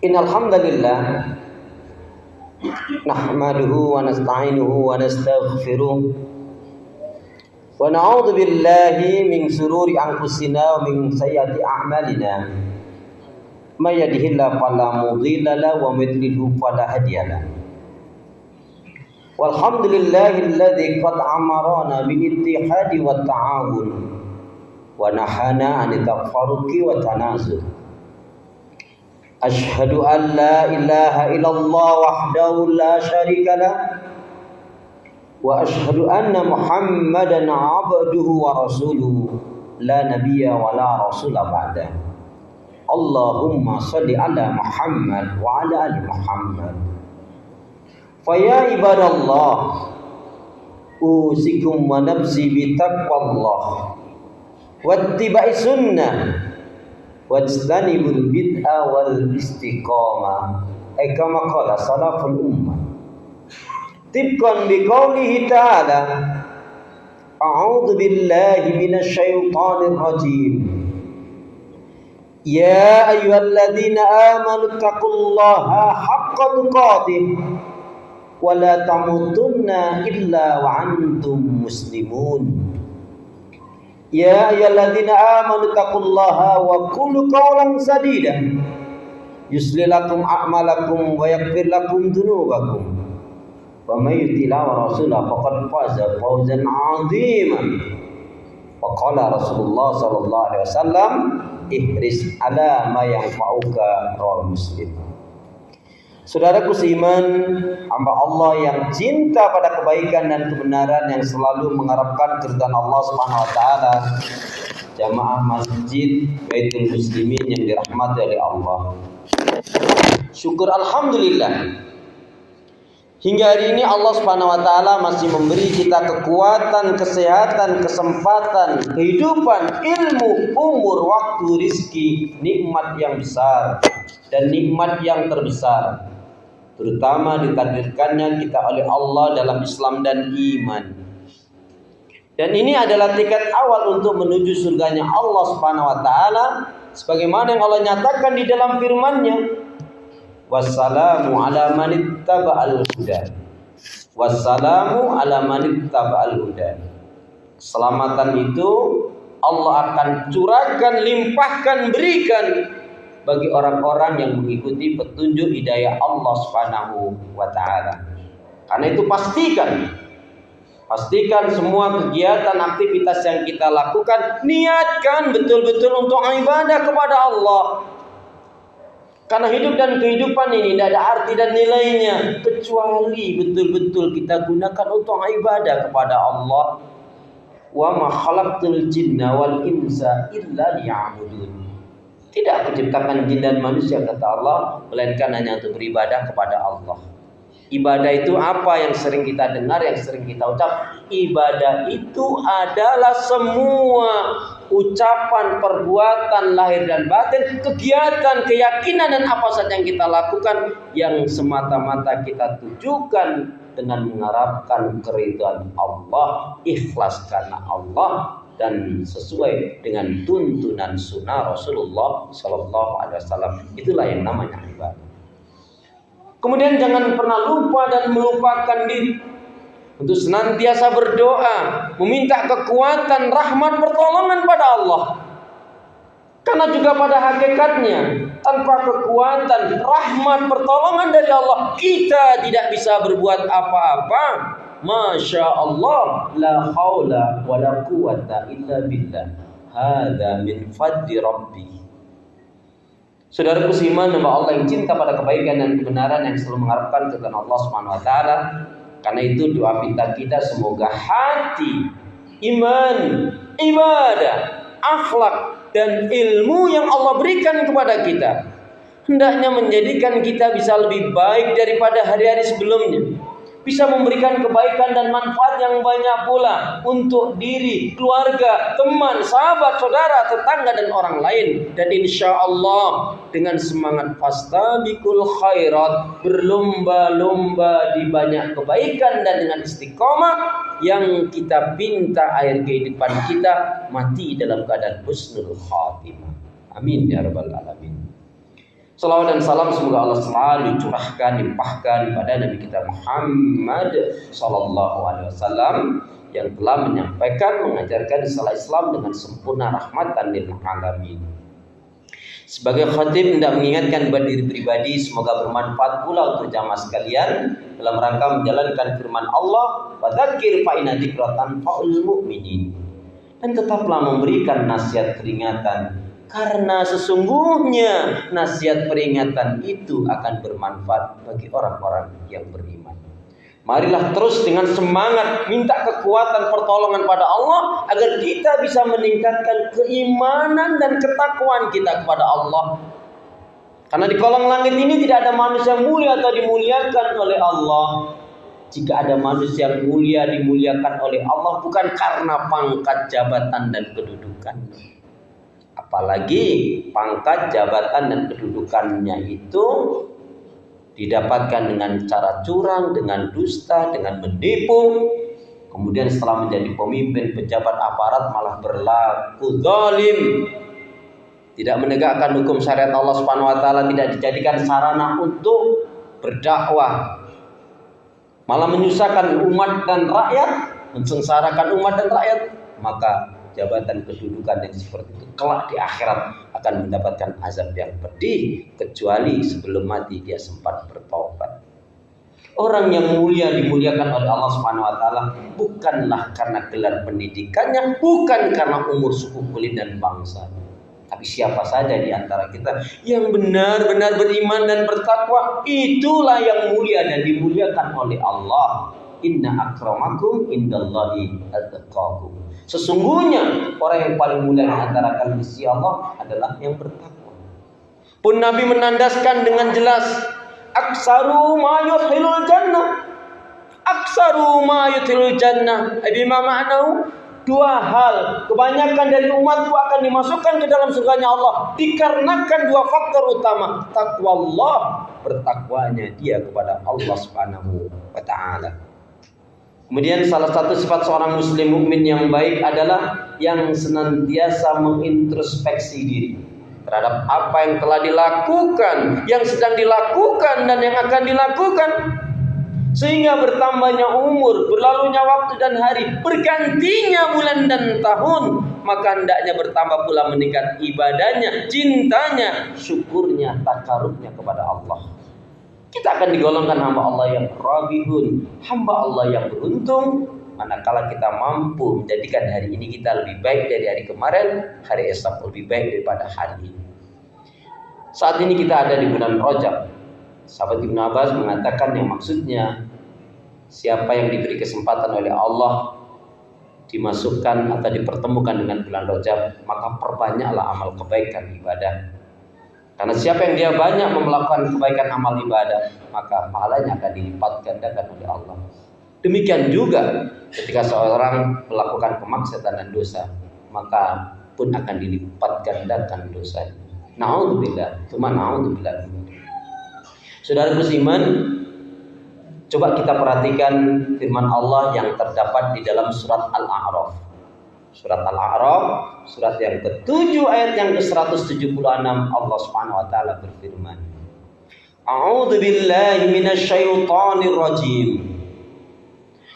Innal hamdalillah nahmaduhu wa nasta'inuhu wa nastaghfiruh wa na'udzu billahi min shururi anfusina wa min sayyiati a'malina. May yahdihillahu fala mudilla lahu wa may yudlil fala hadiya lahu. Walhamdulillahilladzi qad amarana bil ittihadi wat ta'awun wa nahana 'anil tafarruqi wa tanazul. Asyhadu an la ilaha illallah wahdahu la syarika lah wa asyhadu anna Muhammadan 'abduhu wa rasuluhu la nabiyya wa la rasula ba'da. Allahumma shalli ala Muhammad wa ala ali Muhammad. Faya ibadallah usikum wa nafsi bitaqwallah wattiba'i sunnah wajtanibul bid'a wal istiqamah kama qala salaful ummah tibqan biqaulihi ta'ala a'udzu billahi minasy syaithanir rajim ya ayyuhalladzina amanu taqullaha haqqa tuqatih wa la tamutunna illa wa antum muslimun. Ya ayyuhalladzina amanu taqullaha wa qulu qawlan sadida yuslih lakum a'malakum wa yaghfir lakum dhunubakum wa may yuti'illah wa rasulahu faqad faza fawzan 'aziman. Wa qala Rasulullah sallallahu alaihi wasallam ihris ala ma yanfa'uka rawahu Muslim. Saudaraku seiman, hamba Allah yang cinta pada kebaikan dan kebenaran, yang selalu mengharapkan keridhaan Allah Subhanahu wa taala, jamaah masjid Baitul Muslimin yang dirahmati oleh Allah. Syukur alhamdulillah. Hingga hari ini Allah Subhanahu wa taala masih memberi kita kekuatan, kesehatan, kesempatan, kehidupan, ilmu, umur, waktu, rizki, nikmat yang besar dan nikmat yang terbesar, terutama ditakdirkannya kita oleh Allah dalam Islam dan iman. Dan ini adalah tiket awal untuk menuju surganya Allah Subhanahu wa taala, sebagaimana yang Allah nyatakan di dalam firman-Nya, wassalamu ala man ittaba'al huda. Wassalamu ala man ittaba'al huda. Keselamatan itu Allah akan curahkan, limpahkan, berikan bagi orang-orang yang mengikuti petunjuk hidayah Allah Subhanahu wa taala. Karena itu pastikan semua kegiatan aktivitas yang kita lakukan niatkan betul-betul untuk ibadah kepada Allah. Karena hidup dan kehidupan ini tidak ada arti dan nilainya kecuali betul-betul kita gunakan untuk ibadah kepada Allah. Wa ma khalaqtul jinna wal insa illa liya'budun. Tidak aku ciptakan jin dan manusia, kata Allah, melainkan hanya untuk beribadah kepada Allah. Ibadah itu apa yang sering kita dengar, yang sering kita ucap? Ibadah itu adalah semua ucapan, perbuatan, lahir dan batin, kegiatan, keyakinan dan apa saja yang kita lakukan yang semata-mata kita tujukan dengan mengharapkan keridhaan Allah, ikhlas karena Allah, dan sesuai dengan tuntunan sunnah Rasulullah Sallallahu Alaihi Wasallam. Itulah yang namanya ibadah. Kemudian jangan pernah lupa dan melupakan diri untuk senantiasa berdoa, meminta kekuatan, rahmat, pertolongan pada Allah. Karena juga pada hakikatnya tanpa kekuatan, rahmat, pertolongan dari Allah, kita tidak bisa berbuat apa-apa. Masya Allah, la haula wa la quwata illa billah. Hada min fadli Rabbi. Saudaraku seiman, hamba Allah yang cinta pada kebaikan dan kebenaran, yang selalu mengharapkan keridhaan Allah Subhanahu wa taala. Karena itu doa kita semoga hati, iman, ibadah, akhlak dan ilmu yang Allah berikan kepada kita hendaknya menjadikan kita bisa lebih baik daripada hari-hari sebelumnya. Bisa memberikan kebaikan dan manfaat yang banyak pula untuk diri, keluarga, teman, sahabat, saudara, tetangga dan orang lain. Dan insya Allah dengan semangat fastabiqul khairat, berlomba-lomba di banyak kebaikan dan dengan istiqomah, yang kita pinta akhir kehidupan kita mati dalam keadaan husnul khatimah. Amin ya rabbal alamin. Salawat dan salam semoga Allah selalu curahkan, limpahkan kepada Nabi kita Muhammad sallallahu alaihi wasallam yang telah menyampaikan, mengajarkan risalah Islam dengan sempurna, rahmatan lil alamin. Sebagai khatib hendak mengingatkan buat diri pribadi, semoga bermanfaat pula untuk jamaah sekalian dalam rangka menjalankan firman Allah, "Fadzakir fa inna dzikra tanfa'ul mu'minin." Dan tetaplah memberikan nasihat peringatan, karena sesungguhnya nasihat peringatan itu akan bermanfaat bagi orang-orang yang beriman. Marilah terus dengan semangat minta kekuatan pertolongan pada Allah agar kita bisa meningkatkan keimanan dan ketakwaan kita kepada Allah. Karena di kolong langit ini tidak ada manusia mulia atau dimuliakan oleh Allah. Jika ada manusia mulia dimuliakan oleh Allah bukan karena pangkat, jabatan dan kedudukan. Apalagi pangkat, jabatan dan kedudukannya itu didapatkan dengan cara curang, dengan dusta, dengan menipu. Kemudian setelah menjadi pemimpin, pejabat aparat malah berlaku zalim. Tidak menegakkan hukum syariat Allah Subhanahu wa taala, tidak dijadikan sarana untuk berdakwah. Malah menyusahkan umat dan rakyat, mensengsarakan umat dan rakyat. Maka jabatan kedudukan yang seperti itu kelak di akhirat akan mendapatkan azab yang pedih, kecuali sebelum mati dia sempat bertaubat. Orang yang mulia dimuliakan oleh Allah Subhanahu wa taala bukanlah karena gelar pendidikannya, bukan karena umur, suku, kulit dan bangsa. Tapi siapa saja di antara kita yang benar-benar beriman dan bertakwa, itulah yang mulia dan dimuliakan oleh Allah. Inna akramakum indallahi atqakum. Sesungguhnya orang yang paling mulia di antara kalian di sisi Allah adalah yang bertakwa. Pun Nabi menandaskan dengan jelas, aksaru ma yudkhilul jannah. Aksaru ma yudkhilul jannah. Bima ma'nahu? Dua hal, kebanyakan dari umatku akan dimasukkan ke dalam surganya Allah dikarenakan dua faktor utama. Takwa Allah, bertakwanya dia kepada Allah Subhanahu wa taala. Kemudian salah satu sifat seorang muslim mukmin yang baik adalah yang senantiasa mengintrospeksi diri terhadap apa yang telah dilakukan, yang sedang dilakukan dan yang akan dilakukan. Sehingga bertambahnya umur, berlalunya waktu dan hari, bergantinya bulan dan tahun, maka hendaknya bertambah pula meningkat ibadahnya, cintanya, syukurnya, takarubnya kepada Allah. Kita akan digolongkan hamba Allah yang rabihun, hamba Allah yang beruntung, manakala kita mampu menjadikan hari ini kita lebih baik dari hari kemarin, hari esok lebih baik daripada hari ini. Saat ini kita ada di bulan Rajab. Sahabat Ibnu Abbas mengatakan yang maksudnya siapa yang diberi kesempatan oleh Allah dimasukkan atau dipertemukan dengan bulan Rajab, maka perbanyaklah amal kebaikan ibadah. Karena siapa yang dia banyak melakukan kebaikan amal ibadah, maka pahalanya akan dilipat gandakan oleh Allah. Demikian juga ketika seorang melakukan kemaksiatan dan dosa, maka pun akan dilipat gandakan dosanya. Na'udzubillah, cuma na'udzubillah. Saudara beriman, coba kita perhatikan firman Allah yang terdapat di dalam surat Al-A'raf. Surat Al-A'raf, surat yang ke-7 ayat yang ke-176, Allah Subhanahu wa taala berfirman, A'udzu billahi minasyaitonir rajim.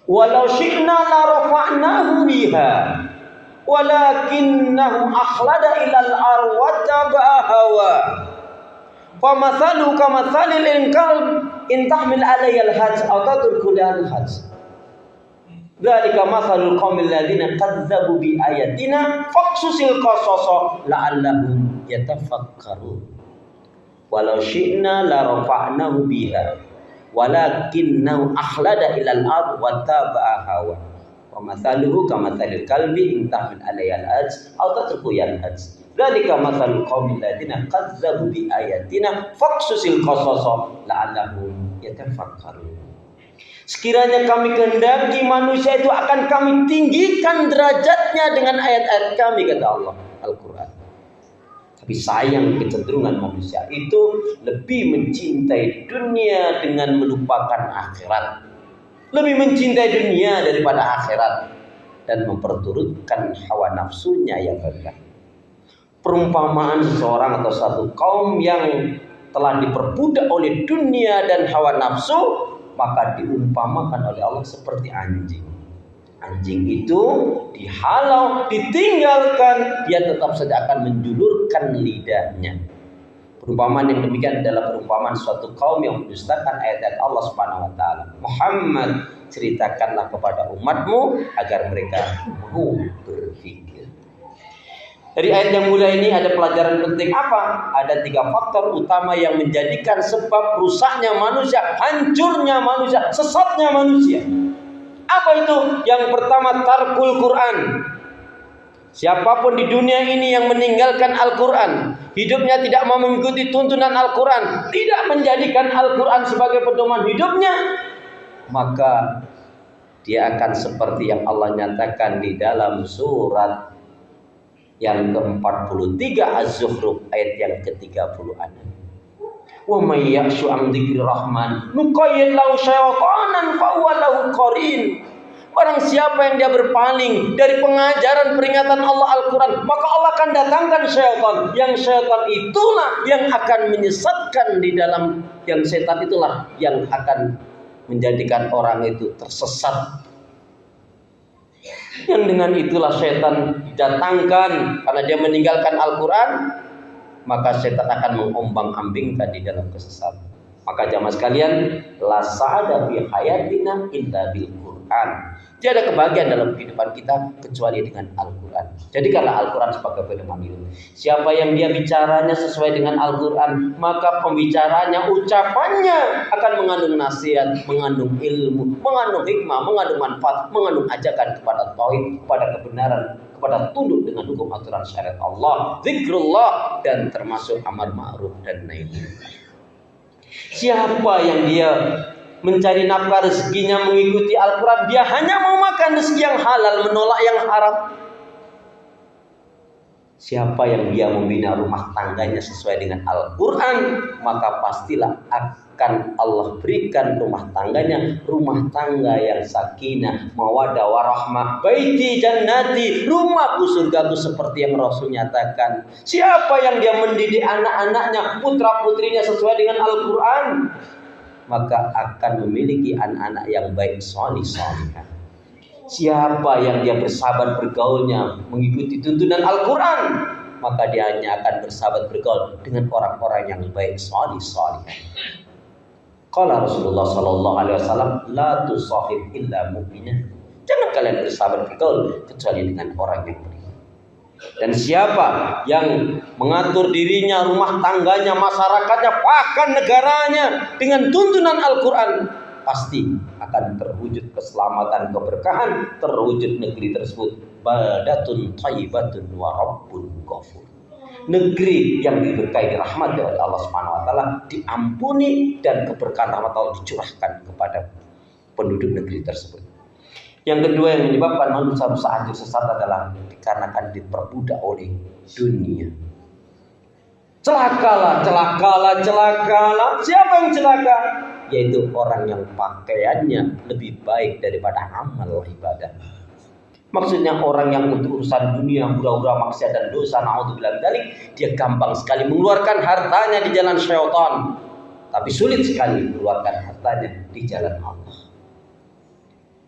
Walau syi'na la rafa'nahu biha, walakinnahu akhlada ilal ardi wa taba'a hawa. Famathalu kamathalil inkalb in tahmil alayhi al-hajj aw tatruku al-hajj. Dzalika mathalul qaumil ladzina kadzdzabu bi ayatina faqsusil qasasa la'allahum yatafakkarun. Walau syi'na la rafa'nahu biha walakinnahu akhlada ilal ardi wa taba'a hawa. Wa mathaluhu kamathalil kalbi in tahmil alayhi al-hajj aw tatruku al-hajj. Dzalika mathalul qaumil ladzina kadzdzabu bi ayatina faqsusil qasasa la'allahum yatafakkarun. Sekiranya kami kehendaki manusia itu akan kami tinggikan derajatnya dengan ayat-ayat kami, kata Allah Al-Quran. Tapi sayang kecenderungan manusia itu lebih mencintai dunia dengan melupakan akhirat. Lebih mencintai dunia daripada akhirat dan memperturutkan hawa nafsunya yang rendah. perumpamaan seseorang atau satu kaum yang telah diperbudak oleh dunia dan hawa nafsu, maka diumpamakan oleh Allah seperti anjing. Anjing itu dihalau, ditinggalkan, dia tetap saja akan menjulurkan lidahnya. Perumpamaan yang demikian adalah perumpamaan suatu kaum yang mendustakan ayat-ayat Allah Subhanahu wa taala. Muhammad, ceritakanlah kepada umatmu agar mereka mau berpikir. Dari ayat yang mulia ini ada pelajaran penting apa? Ada 3 faktor utama yang menjadikan sebab rusaknya manusia, hancurnya manusia, sesatnya manusia. Apa itu? Yang pertama, tarkul Quran. Siapapun di dunia ini yang meninggalkan Al-Quran, hidupnya tidak mau mengikuti tuntunan Al-Quran, tidak menjadikan Al-Quran sebagai pedoman hidupnya, maka dia akan seperti yang Allah nyatakan di dalam surat yang ke-43 Az-Zukhruf ayat yang ke-36. Wa may ya'shu an dzikri rahman nuqayyid lahu syaiqanan fa huwa lahu qarin. Barang siapa yang dia berpaling dari pengajaran peringatan Allah Al-Quran, maka Allah akan datangkan syaitan. Yang syaitan itulah yang akan menyesatkan di dalam, yang setan itulah yang akan menjadikan orang itu tersesat. Yang dengan itulah syaitan didatangkan karena dia meninggalkan Al-Quran, maka setan akan mengombang-ambingkan di dalam kesesatan. Maka jamaah sekalian, la sa'ada fi hayatina illa bil Quran. Tiada kebahagiaan dalam kehidupan kita kecuali dengan Al-Quran. Jadikanlah Al-Quran sebagai pedoman hidup. Siapa yang dia bicaranya sesuai dengan Al-Quran, maka pembicaranya, ucapannya akan mengandung nasihat, mengandung ilmu, mengandung hikmah, mengandung manfaat, mengandung ajakan kepada tauhid, kepada kebenaran, kepada tunduk dengan hukum aturan syariat Allah, zikrullah, dan termasuk amar ma'ruf dan nahi munkar. Siapa yang dia mencari nafkah rezekinya mengikuti Al-Quran, dia hanya mau makan rezeki yang halal, menolak yang haram. Siapa yang dia membina rumah tangganya sesuai dengan Al-Quran, maka pastilah akan Allah berikan rumah tangganya rumah tangga yang sakinah, mawaddah warahmah. Baiti jannati, rumahku surgaku, seperti yang Rasul nyatakan. Siapa yang dia mendidik anak-anaknya, putra-putrinya sesuai dengan Al-Quran, maka akan memiliki anak-anak yang baik, salih-salihah. Siapa yang dia bersahabat bergaulnya mengikuti tuntunan Al-Quran, maka dia hanya akan bersahabat bergaul dengan orang-orang yang baik, salih-salihah. Qala Rasulullah sallallahu alaihi wasallam, la tusahib illa mu'minah. Jangan kalian bersahabat bergaul kecuali dengan orang yang beriman. Dan siapa yang mengatur dirinya, rumah tangganya, masyarakatnya, bahkan negaranya dengan tuntunan Al-Quran, pasti akan terwujud keselamatan, keberkahan, terwujud negeri tersebut badatun thayyibatun wa rabbun ghafur. Negeri yang diberkahi dirahmati oleh Allah Subhanahu wa taala, diampuni, dan keberkahan rahmat Allah dicurahkan kepada penduduk negeri tersebut. Yang kedua yang menyebabkan manusia rusak hancur sesat adalah dikarenakan diperbudak oleh dunia. Celakalah. Siapa yang celaka? Yaitu orang yang pakaiannya lebih baik daripada amal ibadah. Maksudnya orang yang untuk urusan dunia, hura-hura maksiat dan dosa, naudzubillah min dzalik, dia gampang sekali mengeluarkan hartanya di jalan syaitan, tapi sulit sekali mengeluarkan hartanya di jalan Allah.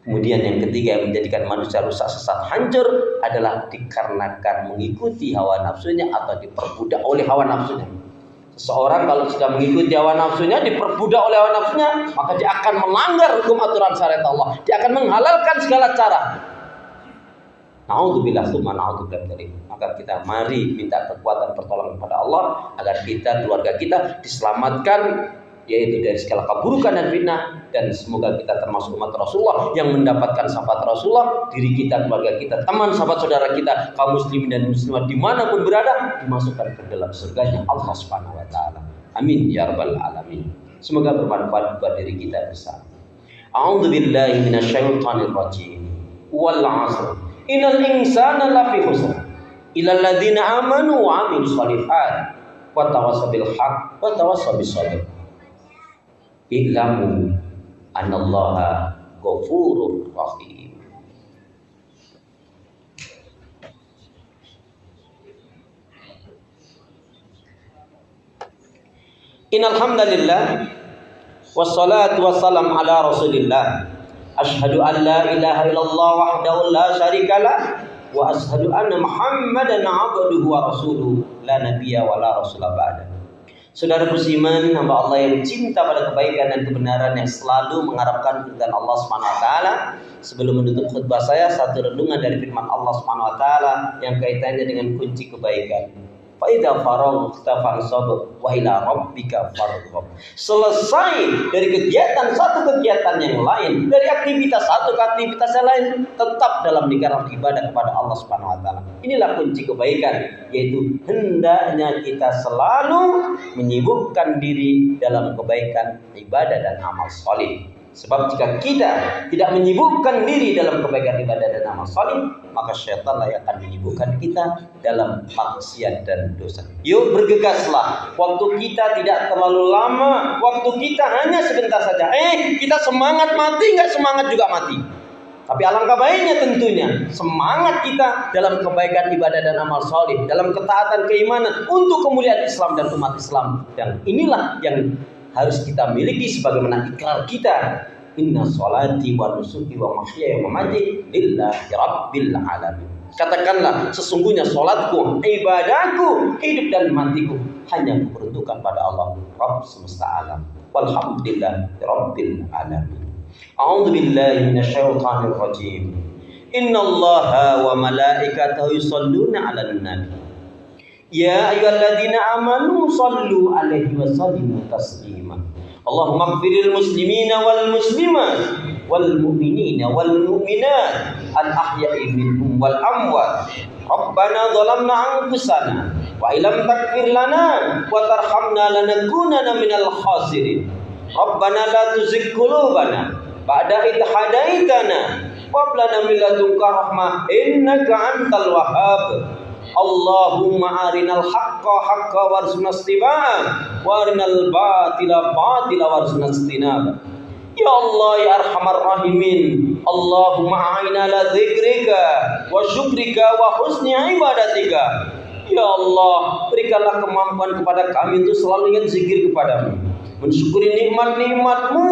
Kemudian yang ketiga yang menjadikan manusia rusak, sesat, hancur adalah dikarenakan mengikuti hawa nafsunya atau diperbudak oleh hawa nafsunya. Seseorang kalau sudah mengikuti hawa nafsunya, diperbudak oleh hawa nafsunya, maka dia akan melanggar hukum aturan syariat Allah. Dia akan menghalalkan segala cara. Na'udzubillah tsumma na'udzubillah dari. Maka kita mari minta kekuatan pertolongan kepada Allah agar kita, keluarga kita diselamatkan, yaitu dari segala keburukan dan fitnah, dan semoga kita termasuk umat Rasulullah yang mendapatkan syafaat Rasulullah, diri kita, keluarga kita, teman, sahabat, saudara kita, kaum muslimin dan muslimat dimanapun berada, dimasukkan ke dalam surganya Allah Subhanahu wa taala. Amin ya rabbal alamin. Semoga bermanfaat buat diri kita bersama. A'udzubillahi minasyaitonir rajim. Wal 'asr. Innal insana lafi khusr. Illal ladzina amanu wa 'amilus shalihat wa tawassaw bil haqq wa tawassaw bis sabr. I'lamu anallaha ghafurur rahim. Innal hamdalillah wassalatu wassalam ala Rasulillah. Asyhadu an la ilaha illallah wahdahu la syarikalah wa asyhadu anna Muhammadan abduhu wa rasuluhu la nabiyya wa la rasula ba'da. Saudara beriman, hamba Allah yang cinta pada kebaikan dan kebenaran, yang selalu mengharapkan keridhaan Allah Subhanahu wa taala. Sebelum menutup khutbah saya, satu renungan dari firman Allah Subhanahu wa taala yang kaitannya dengan kunci kebaikan. Fa idza faraghta fansab wa ila rabbika farghab. Selesai dari kegiatan satu kegiatan yang lain, dari aktivitas satu ke aktivitas yang lain, tetap dalam lingkaran ibadah kepada Allah Subhanahu wa taala. Inilah kunci kebaikan, yaitu hendaknya kita selalu menyibukkan diri dalam kebaikan, ibadah dan amal saleh. Sebab jika kita tidak menyibukkan diri dalam kebaikan, ibadah dan amal saleh, maka syaitan lah yang akan menyibukkan kita dalam maksiat dan dosa. Yuk bergegaslah. Waktu kita tidak terlalu lama, waktu kita hanya sebentar saja. Kita semangat mati, nggak semangat juga mati. Tapi alangkah baiknya tentunya semangat kita dalam kebaikan, ibadah dan amal saleh, dalam ketaatan keimanan untuk kemuliaan Islam dan umat Islam. Dan inilah yang harus kita miliki sebagaimana ikrar kita. Inna sholati wa nusuki wa mahyaya wa mamati lillahi rabbil alamin. Katakanlah, sesungguhnya sholatku, ibadahku, hidup dan matiku hanya kuperuntukkan pada Allah Rabb semesta alam. Walhamdulillah rabbil alamin. A'udzu billahi minasyaitonir rajim. Innallaha wa malaikatahu yusholluna 'alan nabi. Ya ayyuhalladzina amanu shallu 'alaihi wa sallimu taslima. Allahumma ighfiril muslimina wal muslimat wal mu'minina wal mu'minat al ahya'i minhum wal amwat. Rabbana dhalamna anfusana wa illam taghfir lana wa tarhamna lanakunanna minal khasirin. Rabbana la tuzigh qulubana ba'da idh hadaitana wa hab lana min ladunka rahmah innaka antal wahhab. Allahumma arinal haqqa haqqa warzuqna ittiba'ah wa arinal batila batila warzuqna ijtinabah. Ya Allah ya arhamar rahimin, Allahumma a'inna ala dzikrika wa syukrika wa husni ibadatika. Ya Allah, berikanlah kemampuan kepada kami untuk selalu ingat zikir kepadamu, mensyukuri nikmat-nikmatmu,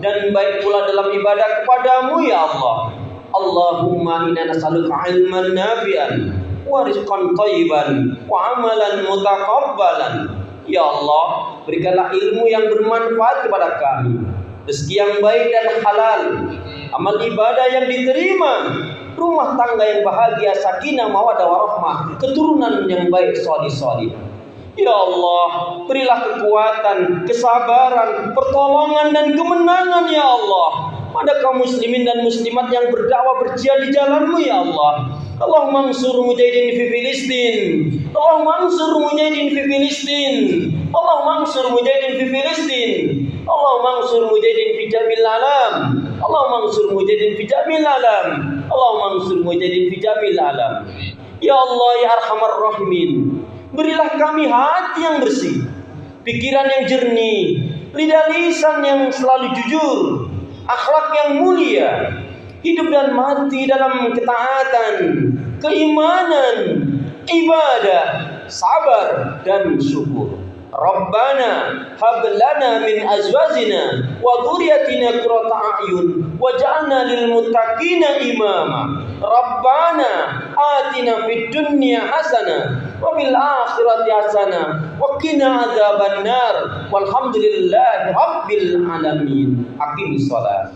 dan baik pula dalam ibadah kepadamu ya Allah. Allahumma inna nas'aluka ilman nafi'an wa rizqan thayyiban wa amalan mutaqabbalan. Ya Allah, berikanlah ilmu yang bermanfaat kepada kami, rezeki yang baik dan halal, amal ibadah yang diterima, rumah tangga yang bahagia, sakinah mawaddah warahmah, keturunan yang baik salih-salih. Ya Allah, berilah kekuatan, kesabaran, pertolongan dan kemenangan ya Allah pada kaum muslimin dan muslimat yang berdakwah berjihad di jalan-Mu ya Allah. Allahumma ansur mujahidin fi Filistin. Allahumma ansur mujahidin fi Filistin. Allahumma ansur mujahidin fi Filistin. Allahumma ansur mujahidin fi jamil alam. Allahumma ansur mujahidin fi jamil alam. Allahumma ansur mujahidin fi jamil alam. Ya Allah ya arhamar rahimin, berilah kami hati yang bersih, pikiran yang jernih, lidah lisan yang selalu jujur, akhlak yang mulia, hidup dan mati dalam ketaatan, keimanan, ibadah, sabar dan syukur. Rabbana hab lana min azwajina wa dhurriyyatina qurrata a'yun waj'alna lil muttaqina imama. Rabbana atina fid dunya hasanah wa fil akhirati hasanah wa qina adzabannar. Walhamdulillahi rabbil alamin. Aqimis shalah.